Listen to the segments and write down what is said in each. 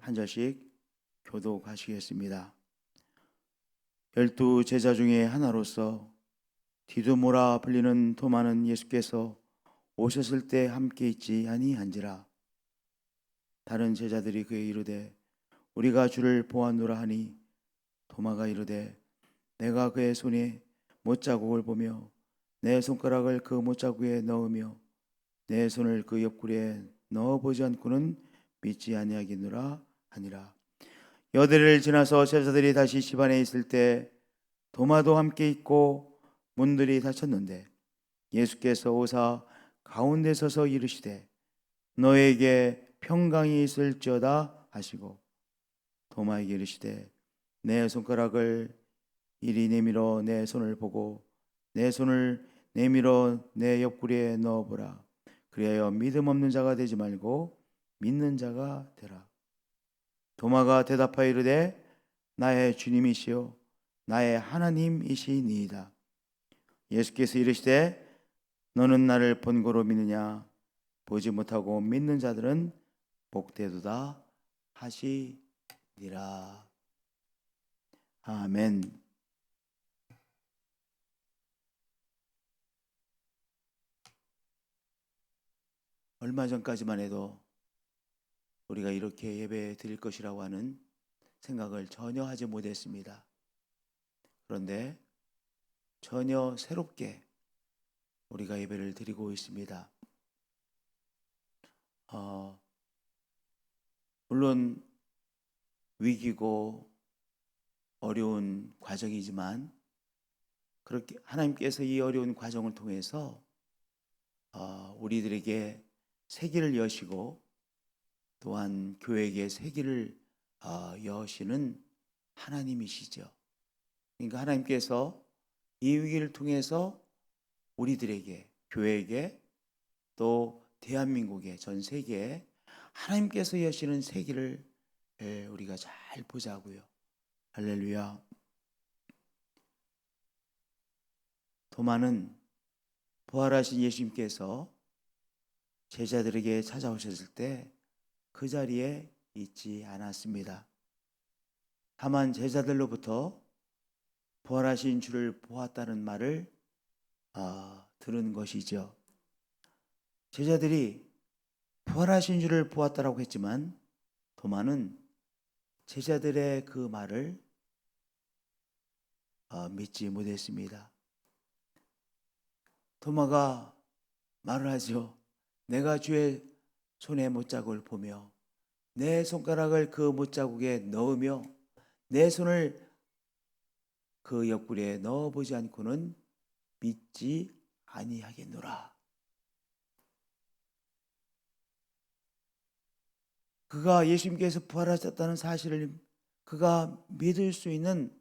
한 절씩 교독하시겠습니다. 12 제자 중에 하나로서 디두모라 불리는 도마는 예수께서 오셨을 때 함께 있지 아니한지라. 다른 제자들이 그에 이르되 우리가 주를 보았노라 하니 도마가 이르되 내가 그의 손에 못자국을 보며 내 손가락을 그 못자국에 넣으며 내 손을 그 옆구리에 넣어보지 않고는 믿지 아니하겠노라 하니라. 여대를 지나서 제자들이 다시 집안에 있을 때 도마도 함께 있고 문들이 닫혔는데 예수께서 오사 가운데 서서 이르시되 너에게 평강이 있을지어다 하시고 도마에게 이르시되 내 손가락을 이리 내밀어 내 손을 보고 내 손을 내밀어 내 옆구리에 넣어보라. 그리하여 믿음 없는 자가 되지 말고 믿는 자가 되라. 도마가 대답하여 이르되 나의 주님이시요 나의 하나님이시니이다. 예수께서 이르시되 너는 나를 본고로 믿느냐? 보지 못하고 믿는 자들은 복되도다 하시니라. 아멘. 얼마 전까지만 해도 우리가 이렇게 예배 드릴 것이라고 하는 생각을 전혀 하지 못했습니다. 그런데 전혀 새롭게 우리가 예배를 드리고 있습니다. 물론 위기고 어려운 과정이지만 그렇게 하나님께서 이 어려운 과정을 통해서 우리들에게 세기를 여시고 또한 교회에게 세기를 여시는 하나님이시죠. 그러니까 하나님께서 이 위기를 통해서 우리들에게, 교회에게, 또 대한민국에, 전 세계에 하나님께서 여시는 세기를 우리가 잘 보자고요. 할렐루야. 도마는 부활하신 예수님께서 제자들에게 찾아오셨을 때 그 자리에 있지 않았습니다. 다만 제자들로부터 부활하신 주를 보았다는 말을 들은 것이죠. 제자들이 부활하신 주를 보았다라고 했지만 도마는 제자들의 그 말을 믿지 못했습니다. 도마가 말을 하죠. 내가 주의 손에 못자국을 보며 내 손가락을 그 못자국에 넣으며 내 손을 그 옆구리에 넣어보지 않고는 믿지 아니하겠노라. 그가 예수님께서 부활하셨다는 사실을 그가 믿을 수 있는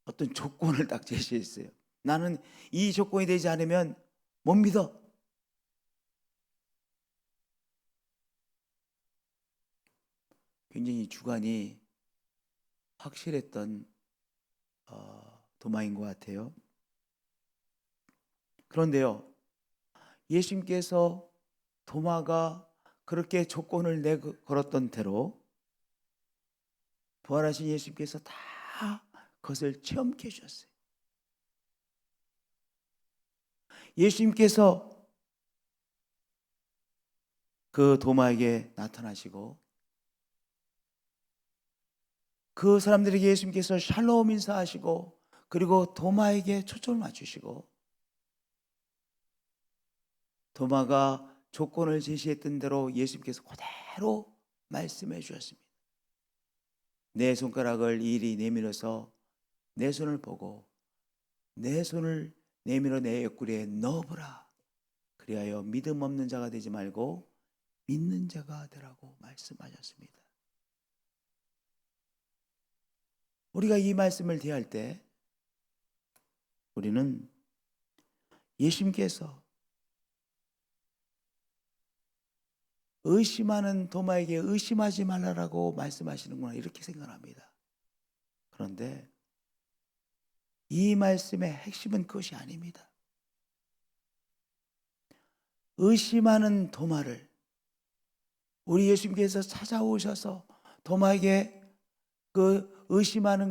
어떤 조건을 딱 제시했어요. 나는 이 조건이 되지 않으면 못 믿어. 굉장히 주관이 확실했던 도마인 것 같아요. 그런데요, 예수님께서 도마가 그렇게 조건을 걸었던 대로 부활하신 예수님께서 다 그것을 체험케 해주셨어요. 예수님께서 그 도마에게 나타나시고 그 사람들에게 예수님께서 샬롬 인사하시고 그리고 도마에게 초점을 맞추시고 도마가 조건을 제시했던 대로 예수님께서 그대로 말씀해 주셨습니다. 내 손가락을 이리 내밀어서 내 손을 보고 내 손을 내밀어 내 옆구리에 넣어보라. 그리하여 믿음 없는 자가 되지 말고 믿는 자가 되라고 말씀하셨습니다. 우리가 이 말씀을 대할 때 우리는 예수님께서 의심하는 도마에게 의심하지 말라라고 말씀하시는구나 이렇게 생각합니다. 그런데 이 말씀의 핵심은 그것이 아닙니다. 의심하는 도마를 우리 예수님께서 찾아오셔서 도마에게 그 의심하는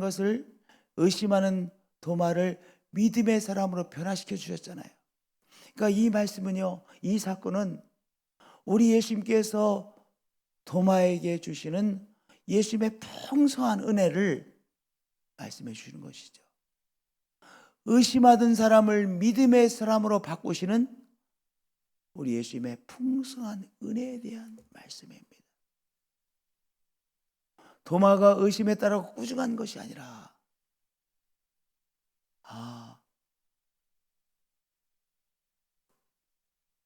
도마를 믿음의 사람으로 변화시켜 주셨잖아요. 그러니까 이 말씀은요, 이 사건은 우리 예수님께서 도마에게 주시는 예수님의 풍성한 은혜를 말씀해 주시는 것이죠. 의심하던 사람을 믿음의 사람으로 바꾸시는 우리 예수님의 풍성한 은혜에 대한 말씀입니다. 도마가 의심에 따라 꾸중한 것이 아니라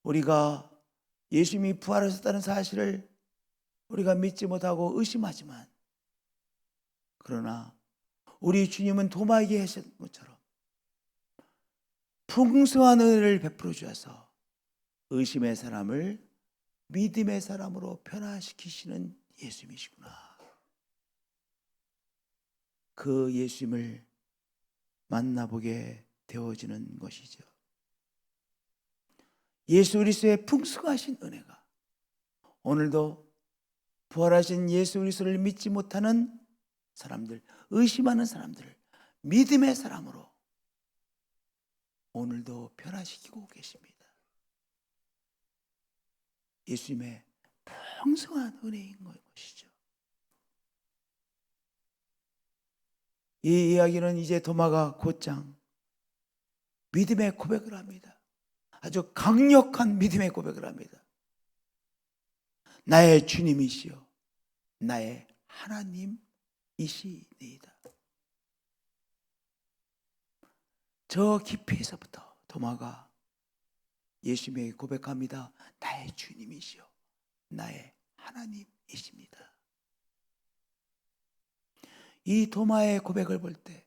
우리가 예수님이 부활하셨다는 사실을 우리가 믿지 못하고 의심하지만, 그러나 우리 주님은 도마에게 하신 것처럼 풍성한 은혜를 베풀어 주셔서 의심의 사람을 믿음의 사람으로 변화시키시는 예수님이시구나. 그 예수님을 만나보게 되어지는 것이죠. 예수 그리스도의 풍성하신 은혜가 오늘도 부활하신 예수 그리스도를 믿지 못하는 사람들, 의심하는 사람들을 믿음의 사람으로 오늘도 변화시키고 계십니다. 예수님의 풍성한 은혜인 것이죠. 이 이야기는 이제 도마가 곧장 믿음의 고백을 합니다. 아주 강력한 믿음의 고백을 합니다. 나의 주님이시여 나의 하나님이시니이다. 저 깊이에서부터 도마가 예수님에게 고백합니다. 나의 주님이시여 나의 하나님이십니다. 이 도마의 고백을 볼 때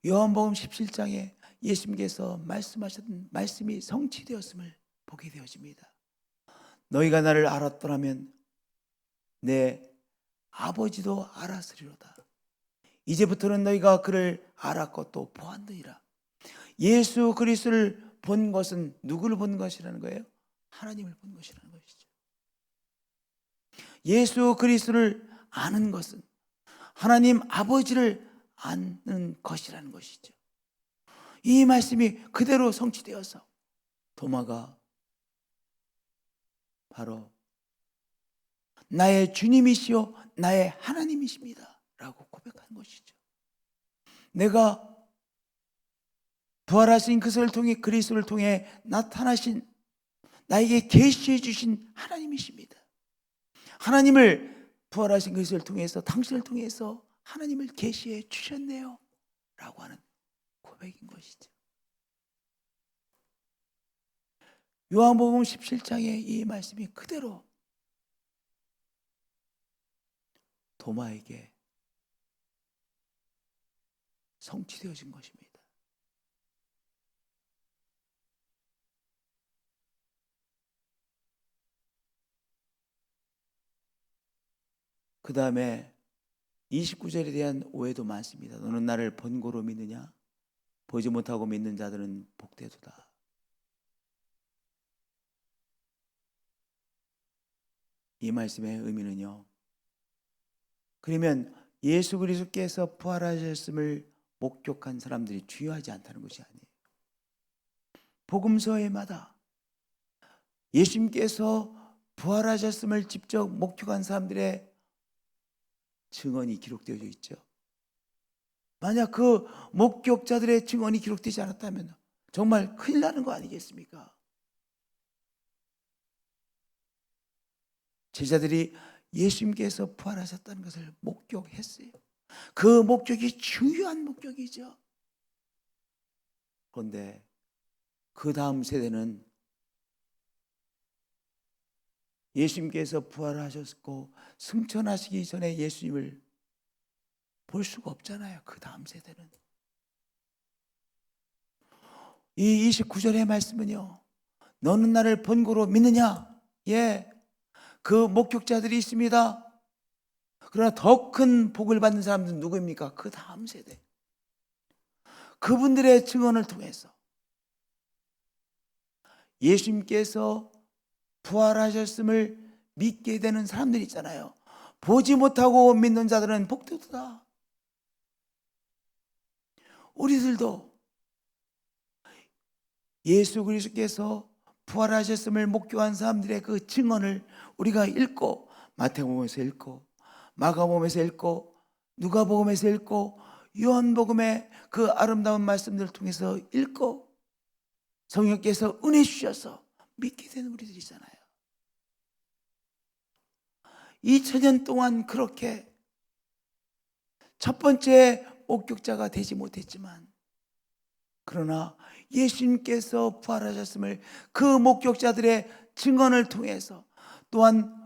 요한복음 17장에 예수님께서 말씀하셨던 말씀이 성취되었음을 보게 되어집니다. 너희가 나를 알았더라면 내 아버지도 알았으리로다. 이제부터는 너희가 그를 알았고 또 보았느니라. 예수 그리스도를 본 것은 누구를 본 것이라는 거예요? 하나님을 본 것이라는 것이죠. 예수 그리스도를 아는 것은 하나님 아버지를 아는 것이라는 것이죠. 이 말씀이 그대로 성취되어서 도마가 바로 나의 주님이시요 나의 하나님이십니다 라고 고백한 것이죠. 내가 부활하신 그리스도를 통해 그리스도를 통해 나타나신 나에게 계시해 주신 하나님이십니다. 하나님을 부활하신 그리스도를 통해서 당신을 통해서 하나님을 계시해 주셨네요 라고 하는 고백인 것이죠. 요한복음 17장의 이 말씀이 그대로 도마에게 성취되어진 것입니다. 그 다음에 29절에 대한 오해도 많습니다. 너는 나를 본고로 믿느냐? 보지 못하고 믿는 자들은 복되도다. 이 말씀의 의미는요, 그러면 예수 그리스도께서 부활하셨음을 목격한 사람들이 주요하지 않다는 것이 아니에요. 복음서에마다 예수님께서 부활하셨음을 직접 목격한 사람들의 증언이 기록되어 있죠. 만약 그 목격자들의 증언이 기록되지 않았다면 정말 큰일 나는 거 아니겠습니까? 제자들이 예수님께서 부활하셨다는 것을 목격했어요. 그 목격이 중요한 목격이죠. 그런데 그 다음 세대는 예수님께서 부활하셨고 승천하시기 전에 예수님을 볼 수가 없잖아요. 그 다음 세대는. 이 29절의 말씀은요, 너는 나를 본고로 믿느냐? 예, 그 목격자들이 있습니다. 그러나 더 큰 복을 받는 사람들은 누구입니까? 그 다음 세대. 그분들의 증언을 통해서 예수님께서 부활하셨음을 믿게 되는 사람들이 있잖아요. 보지 못하고 믿는 자들은 복되도다. 우리들도 예수 그리스도께서 부활하셨음을 목격한 사람들의 그 증언을 우리가 읽고, 마태복음에서 읽고, 마가복음에서 읽고, 누가복음에서 읽고, 요한복음의 그 아름다운 말씀들을 통해서 읽고, 성령께서 은혜 주셔서 믿게 된 우리들이잖아요. 2000년 동안 그렇게 첫 번째 목격자가 되지 못했지만, 그러나 예수님께서 부활하셨음을 그 목격자들의 증언을 통해서, 또한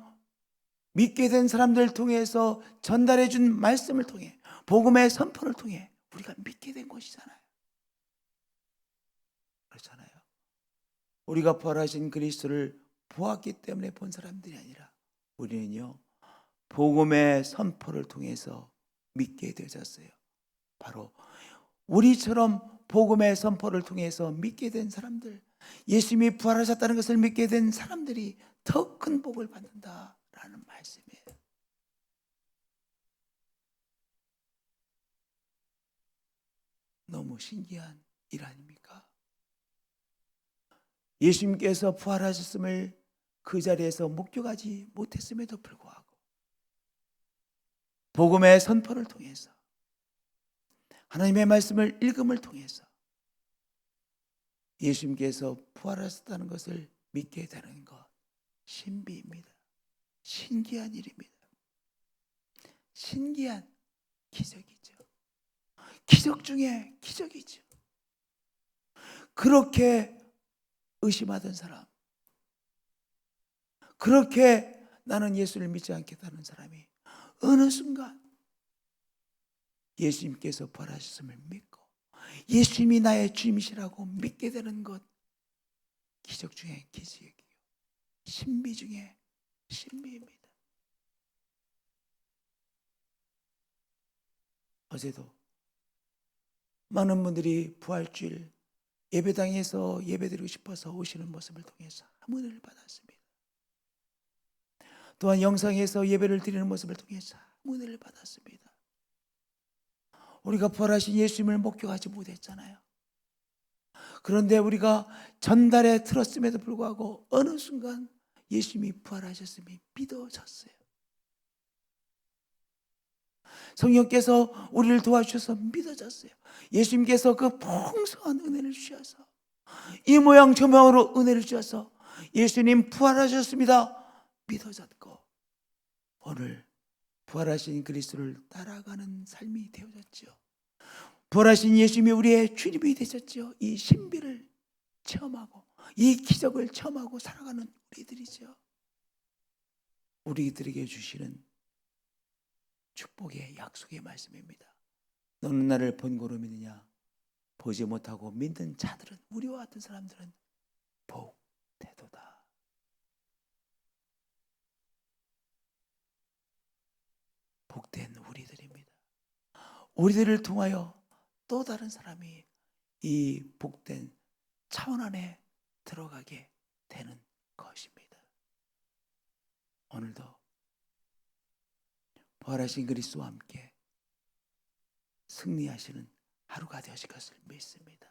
믿게 된 사람들을 통해서 전달해 준 말씀을 통해, 복음의 선포를 통해 우리가 믿게 된 것이잖아요. 그렇잖아요. 우리가 부활하신 그리스도를 보았기 때문에 본 사람들이 아니라, 우리는요, 복음의 선포를 통해서 믿게 되었어요. 바로 우리처럼 복음의 선포를 통해서 믿게 된 사람들, 예수님이 부활하셨다는 것을 믿게 된 사람들이 더 큰 복을 받는다라는 말씀이에요. 너무 신기한 일 아닙니까? 예수님께서 부활하셨음을 그 자리에서 목격하지 못했음에도 불구하고 복음의 선포를 통해서, 하나님의 말씀을 읽음을 통해서 예수님께서 부활하셨다는 것을 믿게 되는 것, 신비입니다. 신기한 일입니다. 신기한 기적이죠. 기적 중에 기적이죠. 그렇게 의심하던 사람, 그렇게 나는 예수를 믿지 않겠다는 사람이 어느 순간 예수님께서 부활하셨음을 믿고 예수님이 나의 주님이시라고 믿게 되는 것, 기적 중에 기적이요, 신비 중에 신비입니다. 어제도 많은 분들이 부활주일 예배당에서 예배드리고 싶어서 오시는 모습을 통해서 은혜를 받았습니다. 또한 영상에서 예배를 드리는 모습을 통해서 은혜를 받았습니다. 우리가 부활하신 예수님을 목격하지 못했잖아요. 그런데 우리가 전달에 들었음에도 불구하고 어느 순간 예수님이 부활하셨음이 믿어졌어요. 성령께서 우리를 도와주셔서 믿어졌어요. 예수님께서 그 풍성한 은혜를 주셔서, 이 모양 저 모양으로 은혜를 주셔서 예수님 부활하셨습니다 믿어졌고, 오늘 부활하신 그리스도를 따라가는 삶이 되어졌죠. 부활하신 예수님이 우리의 주님이 되셨죠. 이 신비를 체험하고 이 기적을 체험하고 살아가는 우리들이죠. 우리들에게 주시는 축복의 약속의 말씀입니다. 너는 나를 본고로 믿느냐? 보지 못하고 믿는 자들은, 우리와 같은 사람들은 복되도다. 복된 우리들입니다. 우리들을 통하여 또 다른 사람이 이 복된 차원 안에 들어가게 되는 것입니다. 오늘도 부활하신 그리스도와 함께 승리하시는 하루가 되실 것을 믿습니다.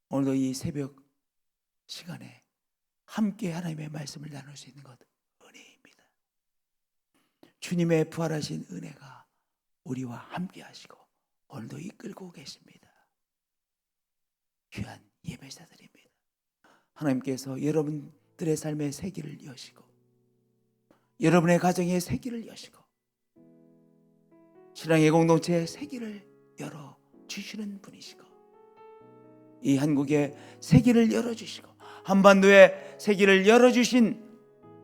오늘도 이 새벽 시간에 함께 하나님의 말씀을 나눌 수 있는 것 은혜입니다. 주님의 부활하신 은혜가 우리와 함께 하시고 오늘도 이끌고 계십니다. 귀한 예배자들입니다. 하나님께서 여러분들의 삶의 세기를 여시고 여러분의 가정의 세기를 여시고 신앙의 공동체의 세기를 열어주시는 분이시고, 이 한국의 세기를 열어주시고 한반도의 세기를 열어주신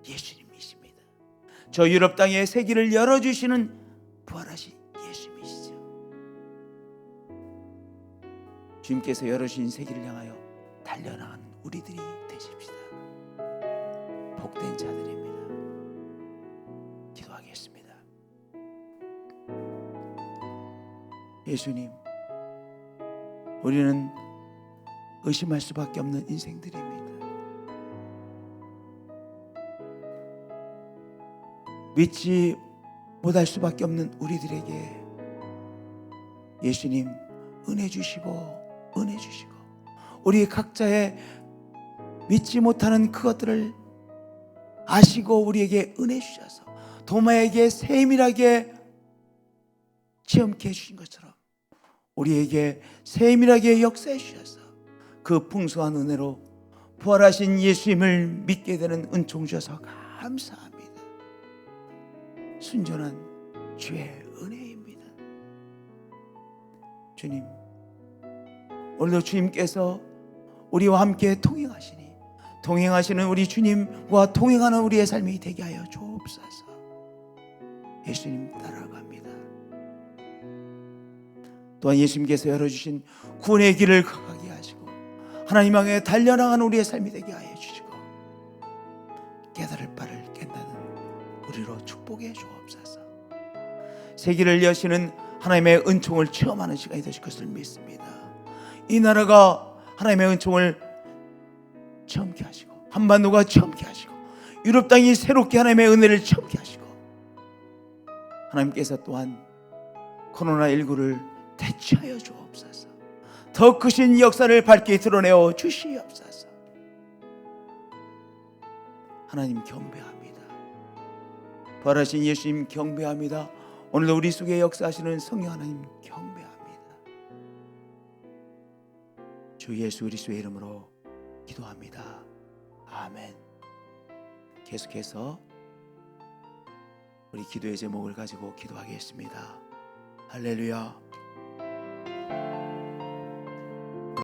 예수님이십니다. 저 유럽 땅의 세기를 열어주시는 부활하신 예수님이시죠. 주님께서 열어주신 세기를 향하여 달려나가는 우리들이 되십시다. 복된 자들입니다. 기도하겠습니다. 예수님, 우리는 의심할 수밖에 없는 인생들입니다. 믿지 못할 수밖에 없는 우리들에게 예수님 은혜 주시고 우리 각자의 믿지 못하는 그것들을 아시고 우리에게 은혜 주셔서 도마에게 세밀하게 체험케 해주신 것처럼 우리에게 세밀하게 역사해 주셔서 그 풍성한 은혜로 부활하신 예수님을 믿게 되는 은총 주셔서 감사합니다. 순전한 주의 은혜입니다. 주님, 오늘도 주님께서 우리와 함께 동행하시는 우리 주님과 동행하는 우리의 삶이 되게 하여 주옵소서. 예수님 따라갑니다. 또한 예수님께서 열어주신 구원의 길을 가게 하시고 하나님 향해 달려나가는 우리의 삶이 되게 하여 주시고 깨달을 바를 깬다는 우리로 축복해 주옵소서. 세계를 여시는 하나님의 은총을 체험하는 시간이 되실 것을 믿습니다. 이 나라가 하나님의 은총을 체험케 하시고 한반도가 체험케 하시고 유럽 땅이 새롭게 하나님의 은혜를 체험케 하시고 하나님께서 또한 코로나19를 대체하여 주옵소서. 더 크신 역사를 밝게 드러내어 주시옵소서. 하나님 경배합니다. 부활하신 예수님 경배합니다. 오늘도 우리 속에 역사하시는 성령 하나님 경배합니다. 주 예수 그리스도의 이름으로 기도합니다. 아멘. 계속해서 우리 기도의 제목을 가지고 기도하겠습니다. 할렐루야.